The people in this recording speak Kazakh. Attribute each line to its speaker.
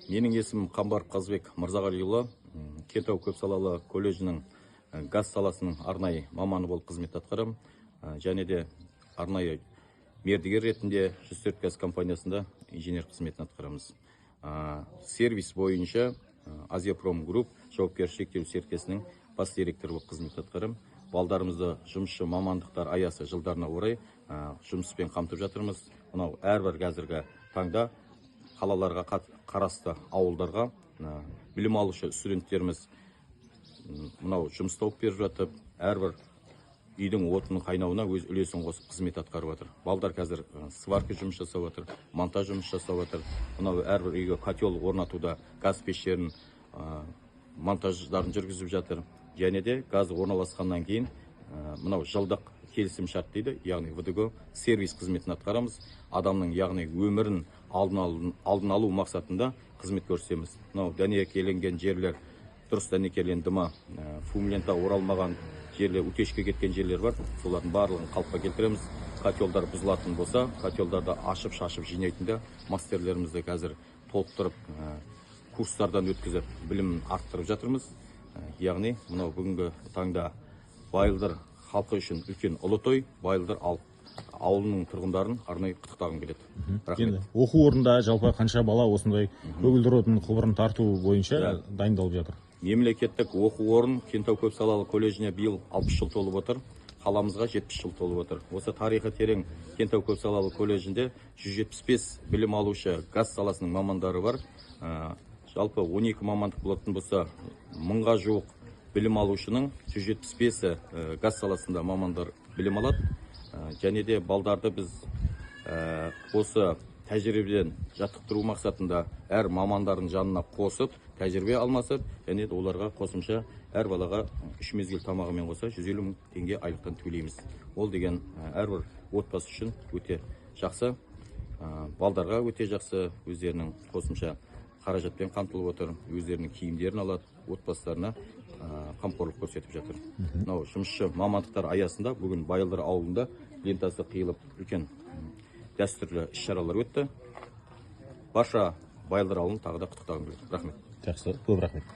Speaker 1: Менің есімім Қамбаров Қазбек Мырзағалиұлы. Кентау көпсалалы колледжінің газ саласының арнайы маманы болып қызмет атқарамын. Және де арнайы мердігер ретінде 104 газ компаниясында инженер қызметін атқарамыз. Сервис бойынша Азияпром Групп жауапкершілігі шектеулі серіктестігінің бас директоры болып қызмет атқарамын. Балдарымызды жұмысшы мамандықтар аясы жылдарына орай жұмыспен қамтып жатырмыз. Мынау әрбір қазіргі таңда қалаларға қарасты ауылдарға білім алушы студенттеріміз мынау жұмыс тауып беріп жатып, әрбір үйдің отының қайнауына өз үлесін қосып қызмет атқарып жатыр. Балдар қазір сварка жұмыс жасап жатыр, монтаж жұмыс жасап жатыр. Мынау әрбір үйге котел орнатуда газ пештерін монтаждарын жүргізіп жатыр. Және де газ орналасқаннан кейін мынау жылдық келісім шарт дейді, яғни ВДГ сервис қызметін атқарамыз. Адамның яғни өмірін алдын алу мақсатында қызмет көрсетеміз. Мынау дәнекерленген жерлер, дұрыс дәнекерленді ме, фумлента оралмаған жерлер, утечка кеткен жерлер бар. Солардың барлығын қалыпқа келтіреміз. Котелдар бұзылатын болса, котелдарды ашып-шашып жинайтында мастерлерімізді қазір толықтырып, курстардан өткізіп, білімін арттырып жатырмыз. Яғни, мынау бүгінгі таңда Байылдар халқы үшін үлкен ұлы той, Байылдар ауылының тұрғындарын арнайы құттықтағым келеді. Рахмет.
Speaker 2: Оқу орнында жалпы қанша бала осындай көгілдір отын құбырын тарту бойынша дайындалып жатыр?
Speaker 1: Мемлекеттік оқу орын Кентау көпсалалы колледжіне биыл 60 жыл толып отыр. Қаламызға 70 жыл толып отыр. Осы тарихы терең Кентау көпсалалы колледжінде 175 білім алушы газ саласының мамандары бар. Жалпы 12 мамандық болатын болса, 1000-ға жуық білім алушының 175 газ саласында мамандар білім алады. Және де балдарды біз осы тәжірибеден жаттықтыру мақсатында әр мамандардың жанына қосып, тәжірибе алмасып, және де оларға қосымша әр балаға 3 мезгіл тамағымен қоса 150 мың теңге айлықтан төлейміз. Ол деген әрбір отбасы үшін өте жақсы, балдарға өте жақсы, өздерінің қосымша қаражатпен қамтылып отыр, өздерінің киімдерін алады, отбасыларына қамқорлық көрсетіп жатыр. Мынау жұмысшы мамандықтар аясында бүгін Байылдар ауылында лентасы қиылып үлкен дәстүрлі іс-шаралар өтті. Барша Байылдар ауылын тағы да құттықтағым келеді. Рахмет.
Speaker 2: Жақсы, көп рахмет.